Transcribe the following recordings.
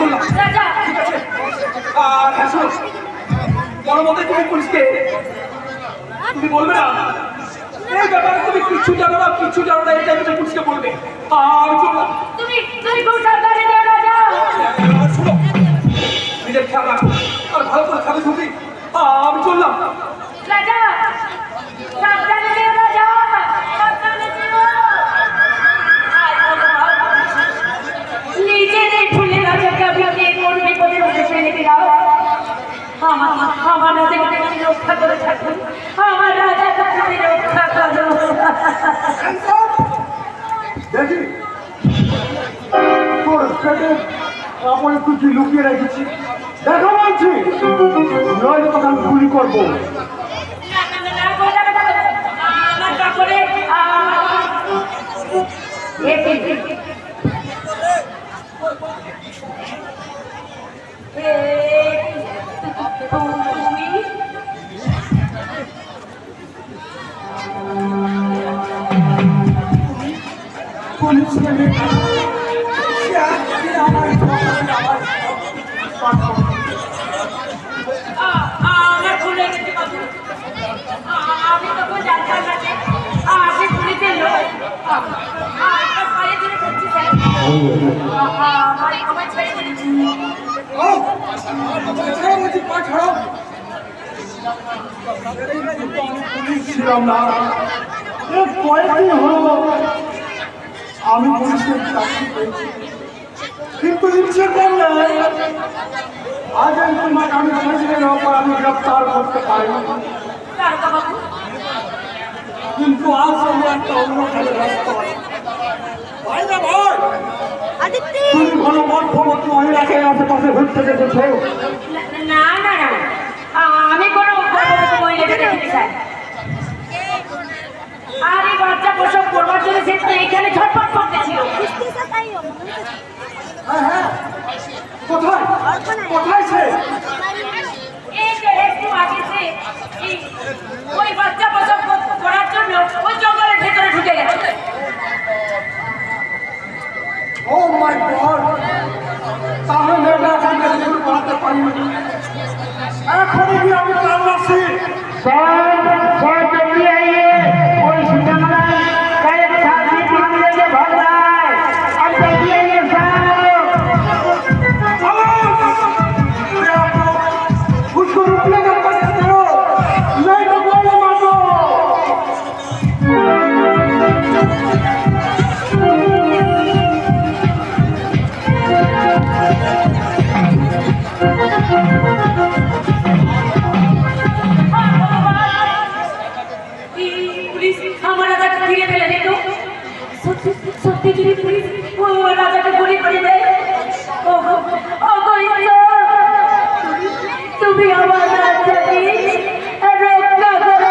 করলাম। ঠিক আছে, আর হ্যাঁ শোনো, বড় মধ্যে তুমি পুলিশকে তুমি বলবে না এই ব্যাপারে, তুমি কিচ্ছু জানো না, কিচ্ছু জানো না, এটা তুমি পুলিশকে বলবে। আর চললাম, তুমি খুব সাবধানে যেও রাজা। শোনো, নিজের খেয়াল রাখো আর ভালো করে খাবে ছবি। আমি চললাম। রাজা সাবধানে যেও রাজা, সাবধানে যেও। নিজের এই ভুলে রাজাকে আমি কোন বিপদের মধ্যে ফেলে দিলাম। আমার রাজাকে তুমি রক্ষা করে থাকুন, আমার রাজাকে তুমি রক্ষা করো। দেখি তোর পেটে কাপড়ে তুই লুকিয়ে রেখেছি, দেখো বলছি, নইলে তোকে আমি গুলি করবো। আমার কাপড়ে আমার ভুলে গেছে বাবু, আমি তখন জানতাম না যে আপনি পুলিশের লোক। আপনার পায়ে ধরে করছি স্যার, আমার ছেড়ে দিয়েছি। ছিলাম না, কয়েকদিন হলো আমি পুলিশের চাকরি পেয়েছি, কিন্তু ইচ্ছে করলে আজ তোমাকে আমি পুলিশের ওপর আমি গ্রেপ্তার করতে পারি, কিন্তু আজ আমি একটা অন্য কাজে ব্যস্ত আছি। তুমি কোনো মধ্যবর্তী মহিলাকে আশেপাশে ঘুরতে দেখেছো? না না না, আমি কোনো মহিলাকে দেখিনি স্যার। আর এই বাচ্চা প্রসব করবার জন্য সে তো এইখানে ছটফট করতেছিল। হ্যাঁ হ্যাঁ, কোথায় কোথায় সে? এই যে একটু আগে সে ওই বাচ্চা প্রসব করার জন্য ওই জঙ্গলের ভেতরে ঢুকে গেছে। ও মাই গড, তাহলে মেয়েটা এখানকে শুরু করাতে পারি না। এখনই কি আমি জানলাছি আমার রাজাকে ফিরে ফেলে দিত। সত্যি যদি পুলিশ ও রাজাকে গুলি করে দেয়, তুমি আমার রাজাকে রক্ষা করো,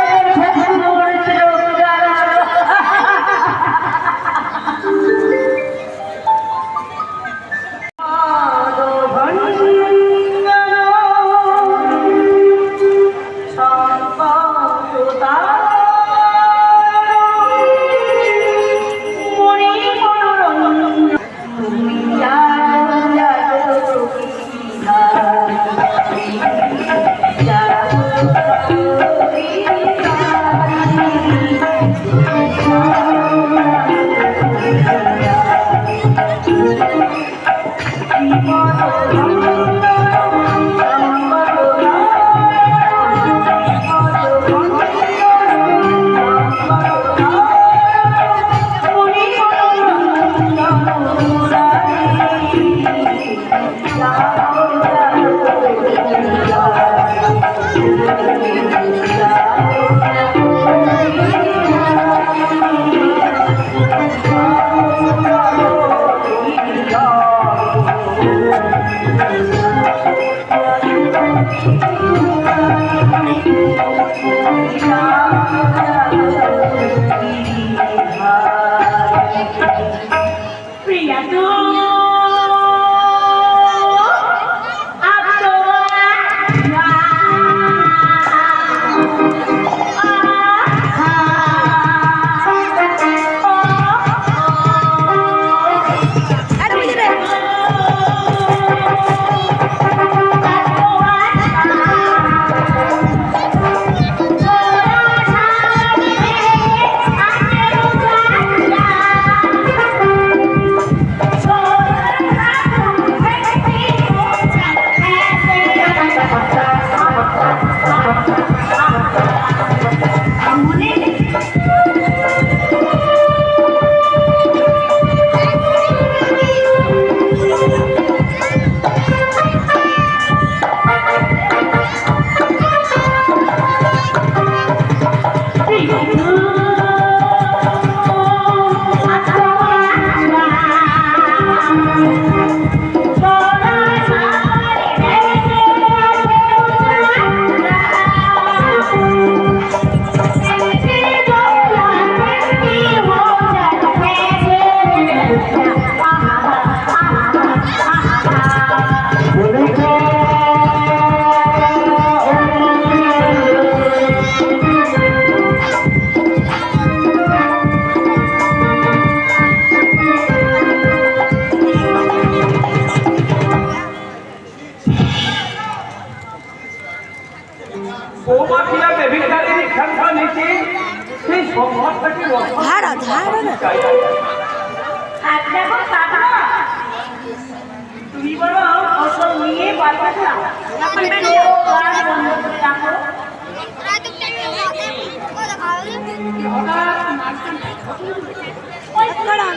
দাঁড়ান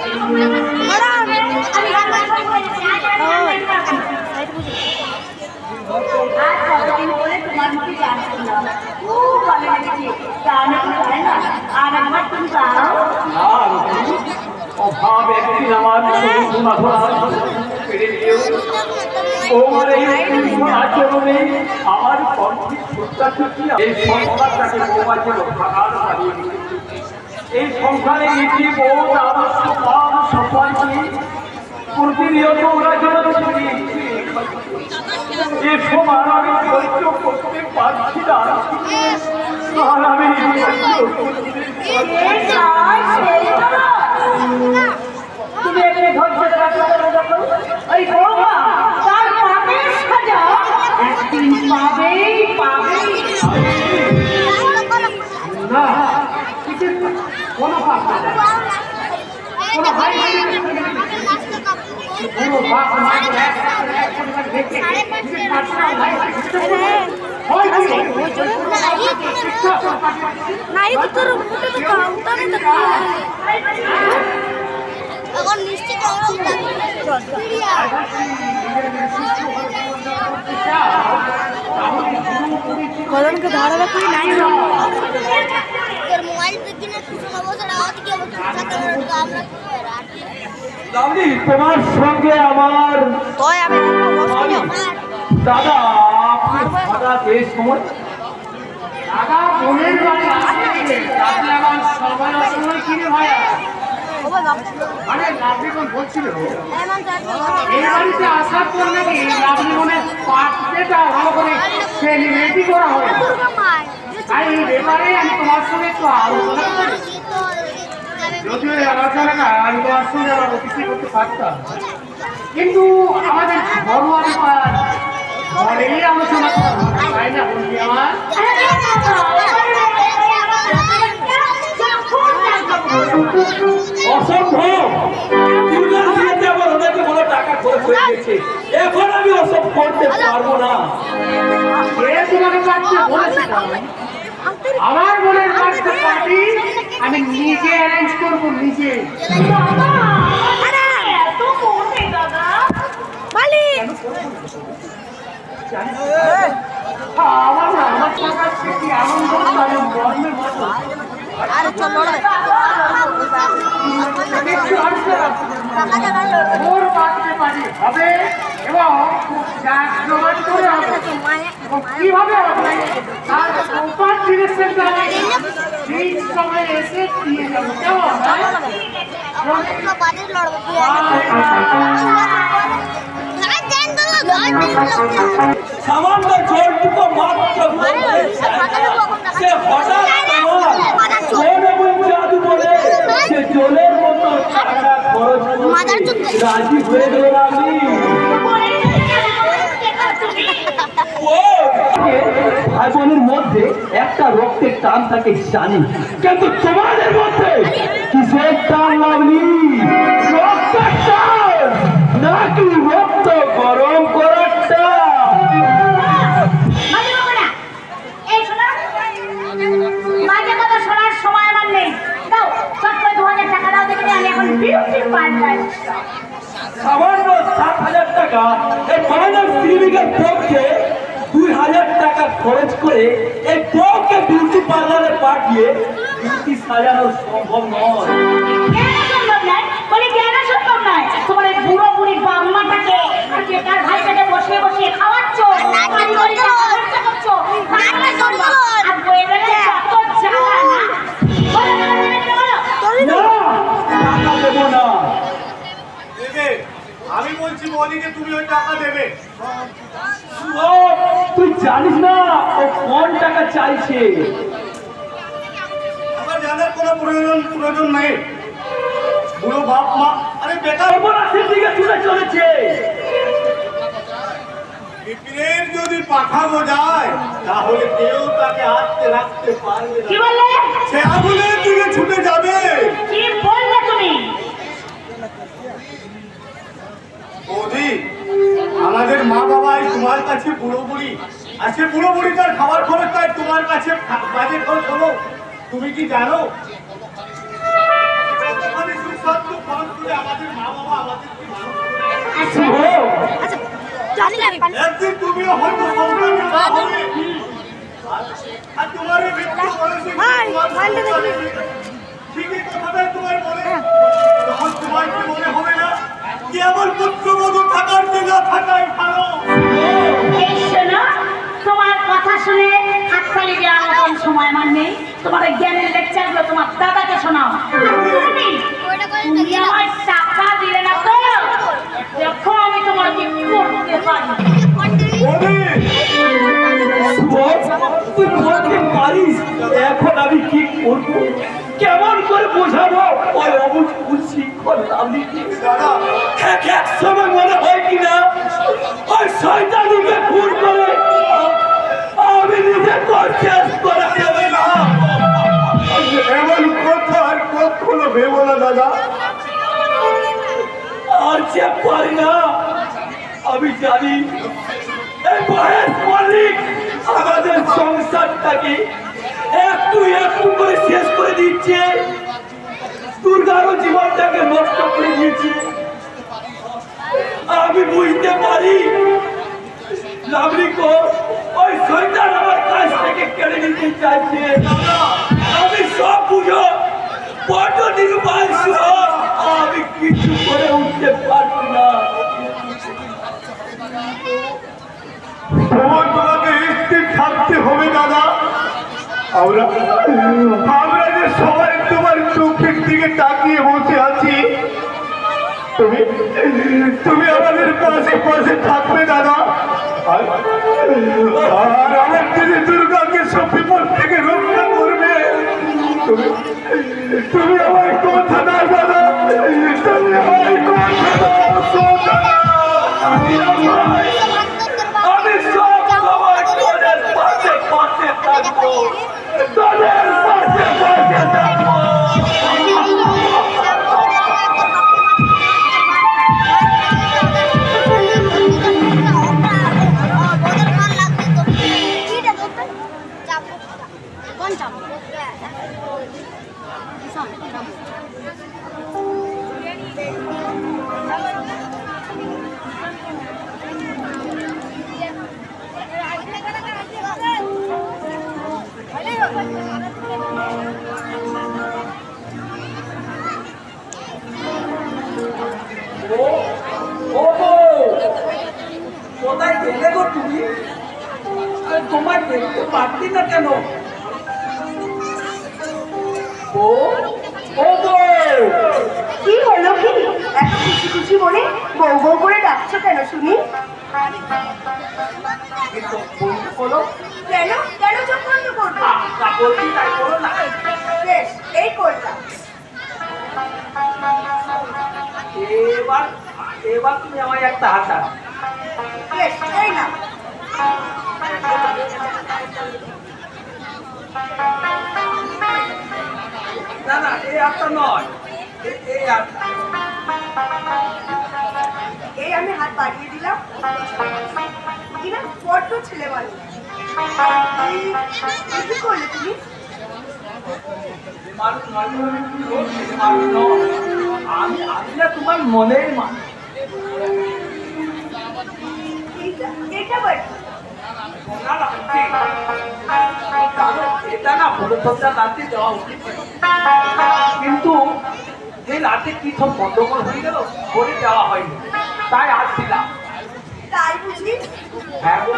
আর কতদিন পরে তোমার মুখে গান শুনলাম, খুব ভালো লেগেছে। গান একটু গায় না, আর একবার তুমি গাও। অভাব একদিন আমার তোমার এই আচরণে আমার কণ্ঠে এই সংসারটাকে তোমার জন্য ভাগার হারিয়ে দিয়েছে। এই সংসারে নীতি বোধ আদর্শ কাম সবাইকে প্রতিনিয়ত ওরা যেন এ সময় আমি সহ্য করতে পারছি না। আর আমি তুমি এখানে ধৈর্য রাখো, ওই বৌমা তার পাপের সাজা একদিন পাবেই পাবে। না কিছু কোনো পাপ না, কোনো ভাই কোনো বাপ মা নাই তো তোর মুখে তো কাউন্টার তো এখন নিশ্চিত কদমকে ধারা রাখি নাই मोबाइल पे किने कुछ ना वो सड़ा आती के वो काम रखते লাভলি, তোমার সঙ্গে আমার তোই আমি দাদা হঠাৎ এই সময় দাদা বোনের বাড়ি আসছে, রাতে আমার সবাই অসময় কিনে ভাইয়া মানে লাভলিগণ বলছিল এই বাড়িতে আসার পর নাকি লাভলিগণের পার্টিটা ভালো করে সেলিব্রেটি করা হয়। তাই এই ব্যাপারে আমি তোমার সঙ্গে একটু আলোচনা করি। যদিও এই আলোচনাটা আমি তোমার সঙ্গে আমার অফিসে করতে পারতাম, কিন্তু আমাদের ঘরোয়া ব্যাপার ঘরেই আলোচনা করা হয়, তাই না বলছি আমার? অসম্ভব। ইউনিভার্সিটিতে আমার অনেক বড় টাকা খরচ হয়ে গেছে, এখন আমি ওসব করতে পারবো না। কে তোমাকে পারতে বলেছে? আমার বোনের বাড়িতে পার্টি আমি নিজে অ্যারেঞ্জ করবো, নিজে। এত মনে দাদা মালিক আমার না আমার টাকা সে কি আনন্দ মানে মর্মের মতো আরে চল একটু আসতে ওর বাড়িতে পার্টি হবে এবং জমা করে হবে এবং কিভাবে হবে তার প্রপার ডিরেকশনটা আমি ঠিক সময় এসে দিয়ে যাবো, কেমন? बाजी लड़ो সামান্য জলটুকু মাত্র সে হঠাৎ আমার জল এবং জাদু বলে সে জলের মতো টাকা খরচ করতে রাজি হয়ে গেল। আমি ভাই বোনের মধ্যে একটা রক্তের টান থাকে জানি, কিন্তু তোমাদের মধ্যে কিসের টান লাগলি? রক্তের টান নাকি রক্ত গরম করার টান? মাঝে কথা শোনার সময় আমার নেই। দাও সব করে 2000 টাকা দাও, দেখে আমি এখন বিউটি পার্লার সামান্য 7,000 টাকা এই ফাইনাল ক্লিনিকের পক্ষে 2,000 টাকা খরচ করে এই বউকে বিউটি পার্লারে পাঠিয়ে বিউটি সাজানো সম্ভব নয়। কেন সম্ভব নয়? বলে কেন সম্ভব নয়? তোমার এই বুড়ো বুড়ি বাম্মাটাকে আর বেকার ভাইটাকে বসিয়ে বসিয়ে খাওয়াচ্ছ, বাড়ি বাড়ি টাকা খরচা করছো, রান্না করছো, আর বইয়ের বেলায় কত জ্বালা না? বলো, বলো, বলো, বলো। না, টাকা দেবো না। দেবে, আমি বলছি মনিকে তুমি ওই টাকা দেবে। ও, তুই জানিস না ও কোন টাকা চাইছে? আমার জানার কোনো প্রয়োজন নেই। বুড়ো বাপ মা আরে বেকার অপরাধের দিকে ছুটে চলেছে। পিঁপড়ের যদি পাখা গজায় তাহলে কেউ তাকে আটকে রাখতে পারবে কি না, বললে? সে আগুনের দিকে ছুটে যাবে। কি বললে তুমি? বৌদি, আমাদের মা বাবাই তোমার কাছে বুড়ো বুড়ি, আজকে বুড়ো বুড়ি তার খাবার খরচ তাই তোমার কাছে বাজে খরচ হলো। তুমি কি জানো? মানে নিঃস্বার্থ খরচ করে আমাদের মা বাবা আমাদেরকে মানুষ করে। শুভ, আচ্ছা জানি না পানি একদিন তুমিও হয়তো সন্তানের মা হবে। আর তোমার এই মৃত্যু বয়সে ভাই, তোমার ভাইটা সন্তান দেখবি। ঠিকই কথাটাই তোমার মনে, তখন তোমার কি মনে হবে না কেবল পুত্রবধূ থাকার জায়গা থাকাই ভালো। এই শোনো, তোমার কথা শুনে হাততালি দেওয়ার মতন সময় আমার নেই। তোমার এই জ্ঞানের লেকচারগুলো তোমার দাদাকে শোনাও। তুমি ওইটা করে তুমি আমার টাকা দিলে না তো, দেখো আমি তোমার কি করতে পারি। বৌদি, শুভ, তুই বলতে পারিস এখন আমি কি করবো, কেমন করে বোঝাবো ওই অবুঝ শিক্ষক লাভলিকে। দাদা, এক সময় মনে হয় কিনা ওই শয়তানিকে খুন করে আমি নিজে শেষ করে দেবে না। এমন কথা আর কখনো ভেবো না দাদা। আর যে পারি না, আমি জানি এই বয়স মালিক আমাদের সংসারটাকে একটু একটু করে শেষ করে দিচ্ছে, দুর্গারও জীবনটাকে নষ্ট করে দিয়েছে। আমি বুঝতে পারি নাগরিক ওই শয়তান আমার কাছ থেকে কেড়ে নিতে চাইছে। আমি সব বুঝো, বড্ড নির্বাণ আমি কিছু করে উঠতে পারছি না। তোমার তোমাকে স্থির থাকতে হবে দাদা। আমরা যে সবাই তোমার চোখের দিকে তাকিয়ে বসে আছি, তুমি আমাদের পাশে পাশে থাকবে দাদা। আর আমার দিদি দুর্গাকে সব বিপদ থেকে রক্ষা করবে। তুমি আমার কথা দাও দাদা, তুমি আমার কথা দাও। আমি সব সময় তোদের পাশে পাশে থাকবো, তোদের পাশে পাশে থাকবো। কোন চাপ কোথায় গেলে গো তুমি? তোমায় দেখতে পারতি না কেন? ও ও গো, কি হলো কি এত খুশি খুশি মনে বউ বউ করে ডাকছো কেন শুনি? বলো কেন কেন চোখ বন্ধ করবো? যা বলছি তাই করো না। বেশ, এই করলাম। এবার এবার তুমি আমায় একটা হাতা। বেশ, এই না। না না, এই হাতটা নয়, এই হাতটা। এই আমি হাত বাড়িয়ে দিলাম কিনা বড্ড ছেলে মানুষ। কি করলে তুমি? মানুষ নয়, মানুষ নয়, আমি না তোমার মনের মানুষ। এটা বাড়ি না না, এটা না ভোরসন্ধ্যা রাতে দেওয়া উচিত ছিল। কিন্তু যে রাতে কি সব গন্ডগোল হয়ে গেল, করে দেওয়া হয়নি, তাই আজ দিলাম। তাই বুঝি? হ্যাঁ গো,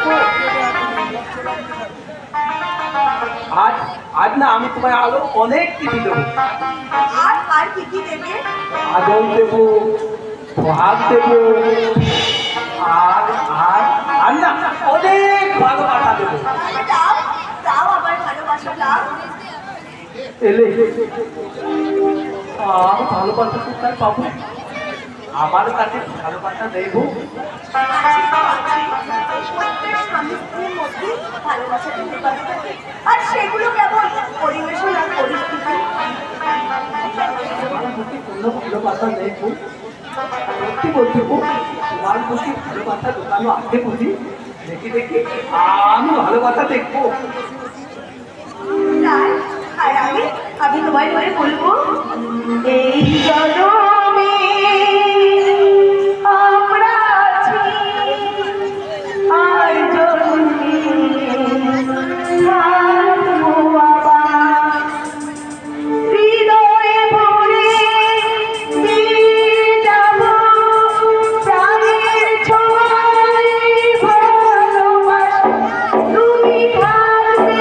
আজ আজ না আমি তোমায় আরো অনেক কিছু দেবো। আর আর কি কি দেবে? আদর দেবো, ভাত দেবো, আর আর আর না অনেক ভালোবাসা দেবো। দাও দাও আমার ভালোবাসা দাও। এলে আর ভালোবাসা কোথায় পাবো? আমার কাছে ভালোবাসা দেবো। প্রত্যেক স্বামী স্ত্রীর মধ্যে ভালোবাসা দিতে পারে। আর সেগুলো কেমন পরিবেশন আর পরিস্থিতি। আমার প্রতি কোনো ভালোবাসা দেখবো, সত্যি বলছি গো, তোমার প্রতি ভালোবাসা দোকানও আছে বুঝি। দেখি দেখি আমি ভালোবাসা দেখবো। তাই আর আমি আমি তোমায় ধরে বলবো এই জনমে আমরা আছি আর জন্মে থাকবো আবার হৃদয়ে ভরে দিয়ে যাবো প্রাণের ছোঁয়ায় ভালোবাসা তুমি থাকবে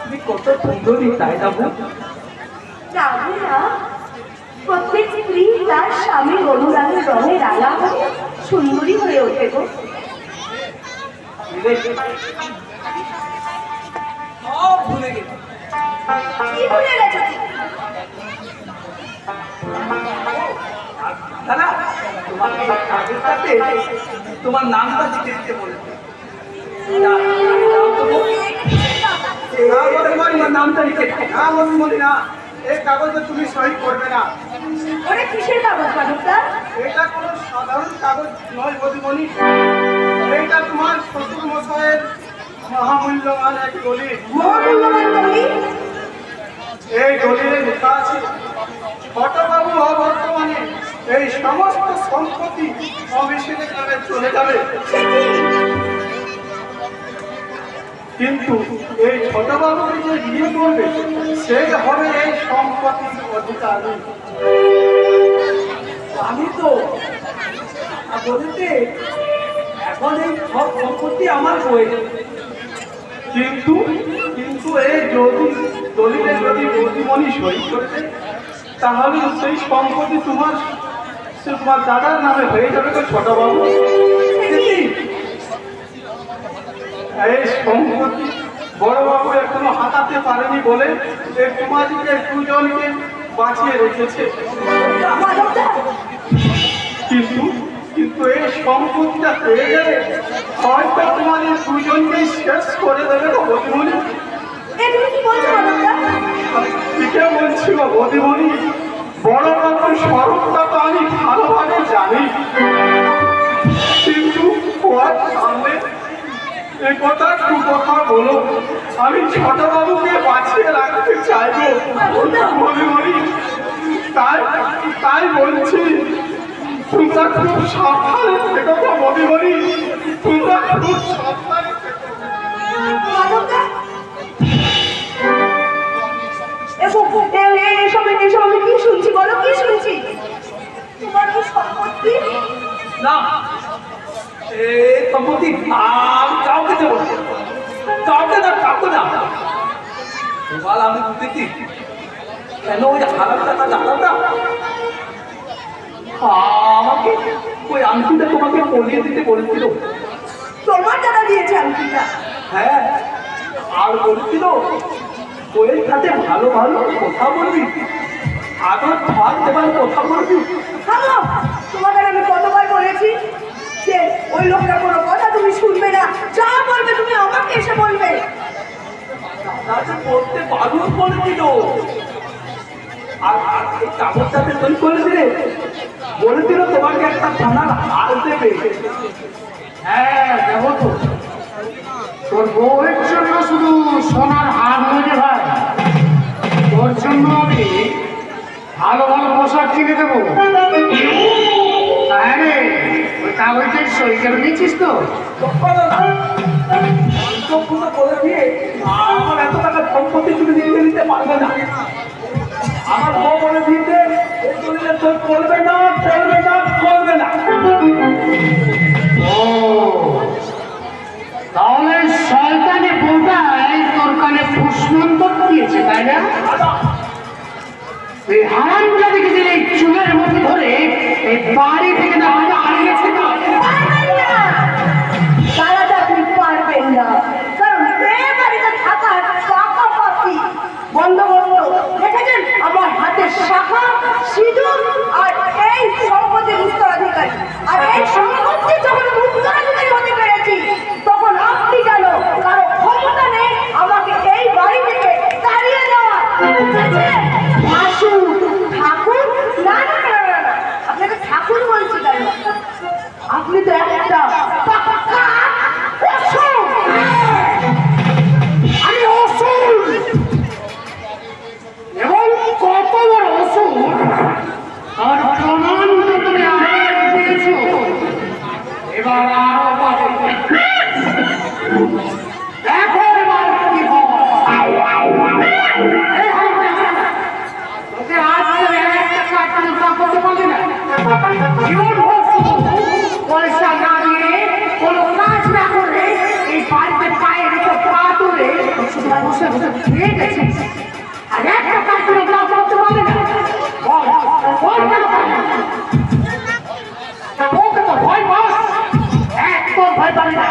তুমি কত সুন্দরী তাই না বোন? প্রত্যেক স্ত্রী তার স্বামীর অনুরাগের রঙে রাঙা হয়ে সুন্দরী হয়ে ওঠে গো। সব ভুলে গেছি। কি ভুলে গেছো? দাদা তোমাকে কাজের সাথে তোমার নামটা লিখে দিতে বলেছে। তোমার নামটা লিখে না বলি না, এই কাগজে তুমি সই করবে না। ওরে কিসের কাগজ কাগজটা? এটা কোনো সাধারণ কাগজ নয় বদিমণি, এইটা তোমার শ্বশুর মশাইয়ের মহামূল্যবান এক দলিল। মহামূল্যবান দলিল? এই দলিলে লেখা আছে ছোটবাবু বর্তমানে এই সমস্ত সম্পত্তি অভিষেকের নামে চলে যাবে, কিন্তু এই ছোটবাবুকে যে বিয়ে করবে সেই হবে এই সম্পত্তির অধিকারী। আমি তো বলতে এখন এই সব সম্পত্তি আমার হয়ে কিন্তু কিন্তু এই যদি দলিলে যদি বদিমণি সই করবে তাহলে সেই সম্পত্তি তোমার দাদার নামে হয়ে যাবে তো ছোটবাবু। এই সম্পত্তি বড়বাবু এখনো হাতাতে পারেনি বলে এই তোমাদেরকে দুজনকে বাঁচিয়ে রেখেছে, কিন্তু কিন্তু এই সম্পত্তিটা পেয়ে গেলে হয়তো তোমাদের দুজনকেই শেষ করে দেবে না বদিমণি। ঠিকই বলছি গো বদিমণি, বড় বাবুর স্বরূপটা তো আমি ভালোভাবে জানি, কিন্তু ওর সামনে এই কথা একটু কথা বলো, আমি ছোট বাবুকে বাঁচিয়ে রাখতে চাইবো বলি বলি, তাই তাই বলছি তোমরা খুব সাবধানে থেকো গো বলি বলি, তোমরা খুব সাবধানে থেকো। এসব আমি কি শুনছি বলো, কি শুনছি? তোমার কি সম্পত্তি? না, এই সম্পত্তি আমি কাউকে দেবো না, কাউকে না, কাউকে না। এবার আমি বুঝেছি কেন ওই হারাম টাকা জানলাম না, আমাকে ওই আংটিটা তোমাকে পরিয়ে দিতে বলেছিল। তোমার দাদা দিয়েছে আংটিটা? হ্যাঁ, আর বলছিল ওই সাথে ভালো ভালো কথা বলবি, আদর ভাত দেবার কথা বলবি। থামো, তোমাকে আমি কতবার বলেছি যে ওই লোকটা কোনো কথা তুমি শুনবে না, যা বলবে তুমি আমাকে এসে বলবে। দাদা বলতে বারণ করেছিল, আর এই কাগজটাতে সই করে দিলে বলেছিল তোমাকে একটা থানার হার দেবে। হ্যাঁ দেবো তো, তোর বউয়ের জন্য শুধু সোনার হার নয় ভাই, তোর জন্য আমি ভালো ভালো পোশাক কিনে দেবো। আরে ওই কাগজের সই করে নিচ্ছিস তো? বলে দিয়ে আমার এত টাকা সম্পত্তি তুমি দিয়ে দিতে পারবে না। আমার বউ বলে দিতে তোর করবে না, করবে না, করবে না। ও তাহলে শয়তানে বউটাই তোর কানে ফুসমন্তর দিয়েছে, তাই না? এই হারাম জাতিকে যে এই চুলের মধ্যে ধরে এই বাড়ি থেকে না হারিয়েছে না, দাদা আপনি পারবেন না, কারণ এই বাড়িতে থাকার পাকাপাকি বন্দোবস্ত দেখেছেন আমার হাতের শাখা, সিঁদুর আর এই সম্পত্তির উত্তরাধিকারী। আর এই সম্পত্তি যখন উত্তরাধিকারী হতে পেরেছি তখন আপনি কেন কারো ক্ষমতা নেই আমাকে এই বাড়ি থেকে তাড়িয়ে দেওয়া। বুঝেছেন? আসুন ঠাকুর, না না না না না, আপনাকে ঠাকুর বলছি কেন? আপনি তো একটা পাক্কা অসুর। আমি অসুর এবং কত বড় অসুর আর প্রমাণ তো তুমি আগে দিয়েছো, এবার আরো পাবে। দেখো এবার কি তোকে আজ একটা কাজ করতে পারলি না, জীবন পয়সা না দিয়ে কোনো কাজ না করে এই বাড়িতে পায়ের উপর পা তুলে শুধু বসে বসে খেয়ে গেছিস, আর একটা কাজ করে কাজ করতে পারলি না। ওকে তো ভয় পাস, একদম ভয় পাবি না।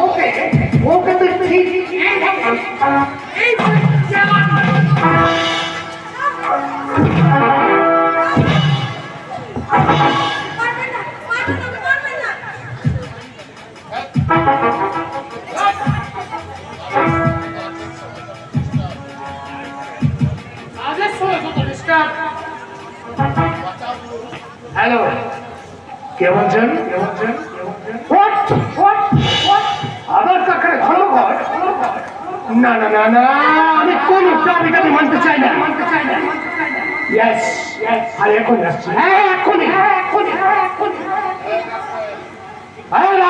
ওকে ওকে তুই ঠিক এইভাবে হ্যালো, কে বলছেন? আবার কাকারে ভালো ঘর? না না না না, আমি কোন দাবিটা মানতে চাই না। ইয়েস, আর এখন আসছি। হ্যাঁ এখনই, হ্যাঁ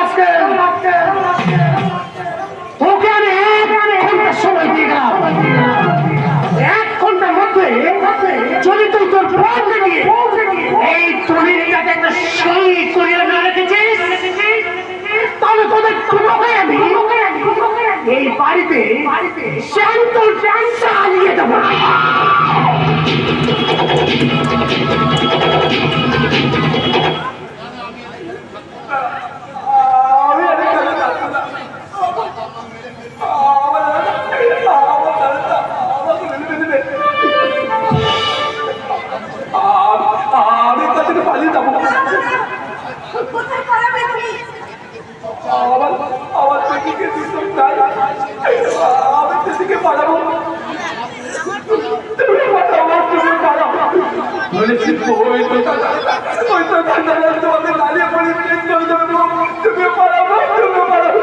আজকে তোকে আমি 1 ঘন্টার সময় দিয়ে গেলাম। 1 ঘন্টার মধ্যে যদি তুই তোর বউকে নিয়ে এই তলিটাতে একটা সই করিয়ে না রেখেছিস তাহলে তোদের দুটোকে আমি এই বাড়িতে শান্তর চালিয়ে দেবো। আমি আর এখানে থাকবো না। আমার দাদা আমাকে মেনে নেবে। আমি এখান থেকে পালিয়ে যাবো। কোথায় পালাবে তুমি? আমার পেটিকে দুটো চাই, আমি পেটিকে পালাবো। তুমি পালাও, তুমি পালাও। বলেছি ওই তো তোমাকে দাঁড়িয়ে পড়ে তুমি পালাবো, তুমি পালাবো।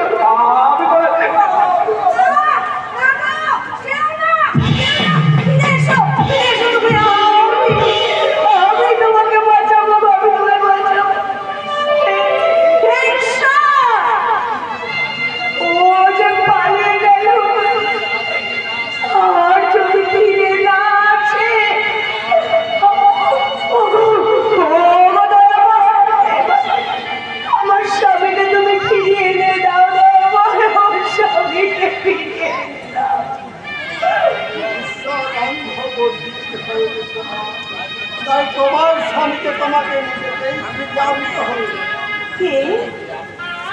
তাই তোমার স্বামীকে তোমাকে নিজেকেই জানতে হবে। কে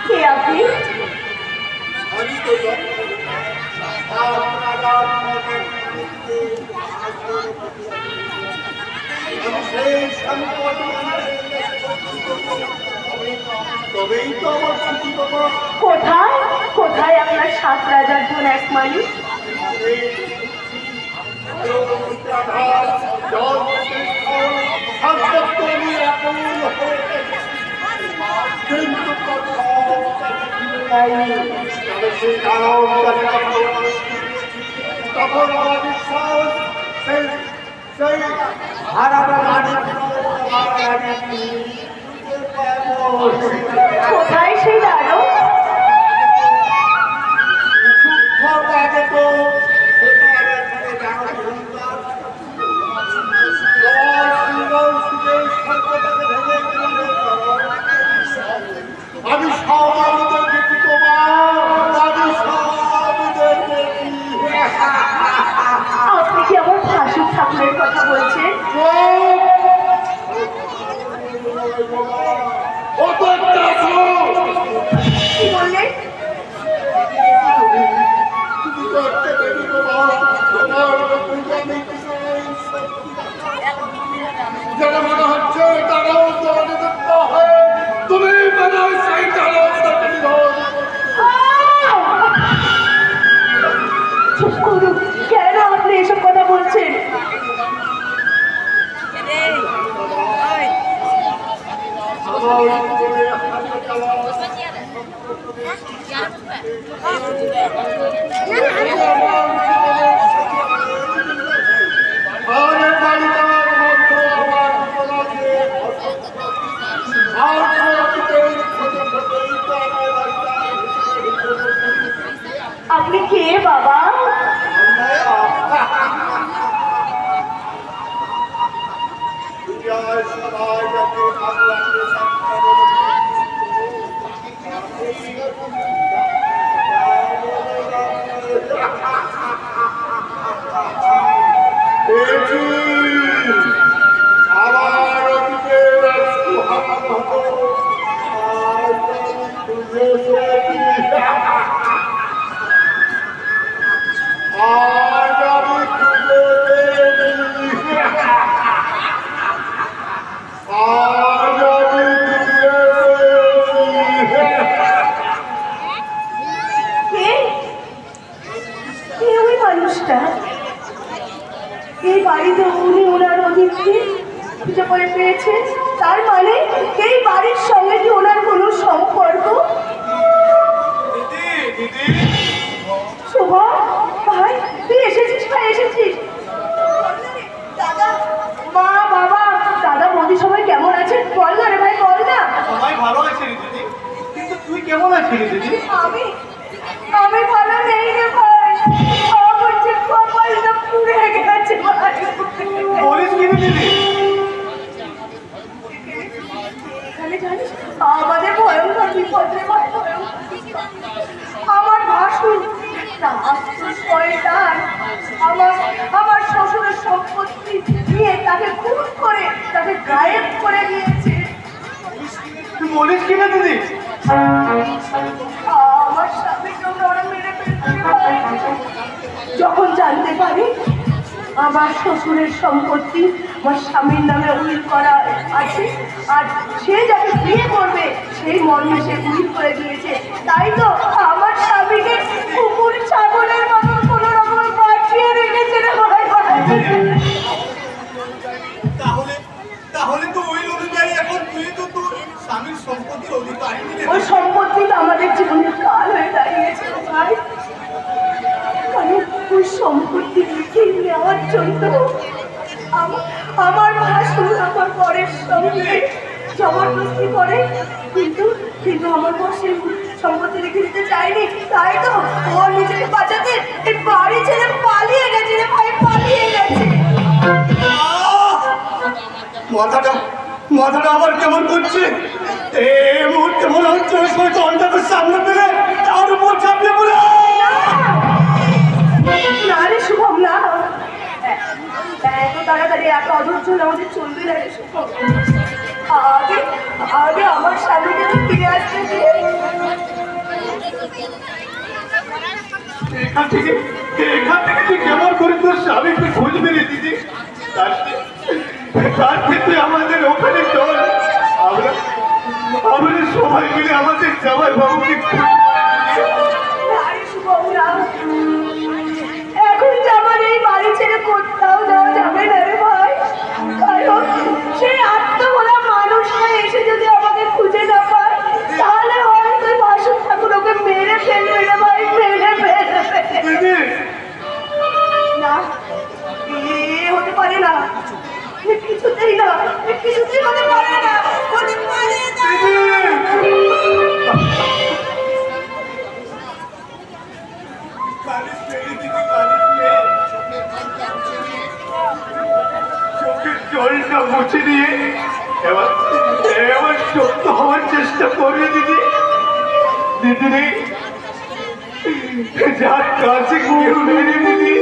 কে আপনি? আমি তো জানি আপনার আমি সেই স্বামী তবেই তো আমার শান্তি পাবো। কোথায় কোথায় আপনার 7 রাজার ধন এক মালিক? তখন আমার বিশ্বাস কোথায় সেই দাঁড়ো? আমি সব দেখি তোমার, আমি সব দেখি। আপনি কি আমার ভাসুর ঠাকুরের কথা বলছেন? কি বললেন? যেটা মনে হচ্ছে তারাও তুমি মনে হয় সেই তারাও চুপ করুন, কেন আপনি এসব কথা বলছেন? আপনি কে বাবা? এই বাড়িতে উনি ওনার অতিথি খুঁজে করে পেয়েছেন, তার মানে এই বাড়ির সঙ্গে কি ওনার কোনো সম্পর্ক? শুভ ভাই, তুই এসেছিস? ভাই এসেছিস? দাদা, মা, বাবা, দাদা, বৌদি সবাই কেমন আছেন? বল না রে ভাই, বল না। সবাই ভালো আছে রে দিদি, কিন্তু তুই কেমন আছিস দিদি? আমি আমি ভালো নেই রে ভাই, আমার যে কপালটা পুড়ে গেছে ভাই। বলিস কি রে দিদি? এখানে জানিস আমাদের ভয়ঙ্কর বিপদ রে ভাই, আমার ভাসুর শয়তান আমার শ্বশুরের সম্পত্তি নিয়ে তাকে খুন করে তাকে গায়েব করে দিয়েছে। তুই বলিস কি রে দিদি? আমার স্বামীকে ওরা মেরে ফেলতে। যখন জানতে পারি আমার শ্বশুরের সম্পত্তি আমার স্বামীর নামে উইল করা আছে আর সে যাকে বিয়ে করবে সেই মর্মে সে উইল করে দিয়েছে, তাই তো আমার স্বামীকে কুকুর ছাগলের মতন কোনো রকম বাঁচিয়ে রেখেছে রে ভাই। তাহলে তো ওই অনুযায়ী এখন তুই তো তোর স্বামীর সম্পত্তির অধিকারী। ওই সম্পত্তিটা আমাদের জীবনের কাল হয়ে দাঁড়িয়েছে ভাই, কারণ ওই সম্পত্তি লিখে নেওয়ার জন্য আমার ভাসুর আমার পরের সঙ্গে জবরদস্তি করে, কিন্তু আমার বর সেই সম্পত্তি লিখে দিতে চায়নি, তাই তো ও নিজেকে বাঁচাতে এই বাড়ি ছেড়ে পালিয়ে গেছে রে ভাই, পালিয়ে গেছে। মাথাটা আবার কেমন করছে? এই মুহূর্তে মনে হচ্ছে ওই শয়তানটাকে সামনে পেলে তার উপর চাপিয়ে পড়ে। না রে শুভম, না তাড়াতাড়ি এত অধৈর্য হলে আমাদের চলবে না রে শুভ। আগে আগে আমার স্বামীকে ফিরে আসতে দিয়ে এখান থেকে তুই কেমন করে তোর স্বামীকে খুঁজবি রে দিদি? তার ক্ষেত্রে আমাদের ওখানে চল, আমরা সবাই মিলে আমাদের জামাই বাবুকে আরে শুভ, এখন যে আমার এই বাড়ি ছেড়ে কোথাও যাওয়া যাবে না রে ভাই। কারণ সেই আত্মভোলা মানুষটা এসে যদি আমাকে খুঁজে না পায়, তাহলে হয়তো ভাসুর ঠাকুর ওকে মেরে ফেলবে রে ভাই, মেরে ফেলবে। দিদি। না, এ হতে পারে না, এ কিছুতেই না, এ কিছুতেই হতে পারে না, হতে পারে না। চোখের জলটা মুছে দিয়ে এবার শক্ত হওয়ার চেষ্টা করবে দিদি। দিদি যার কাছে কেউ নেই রে দিদি,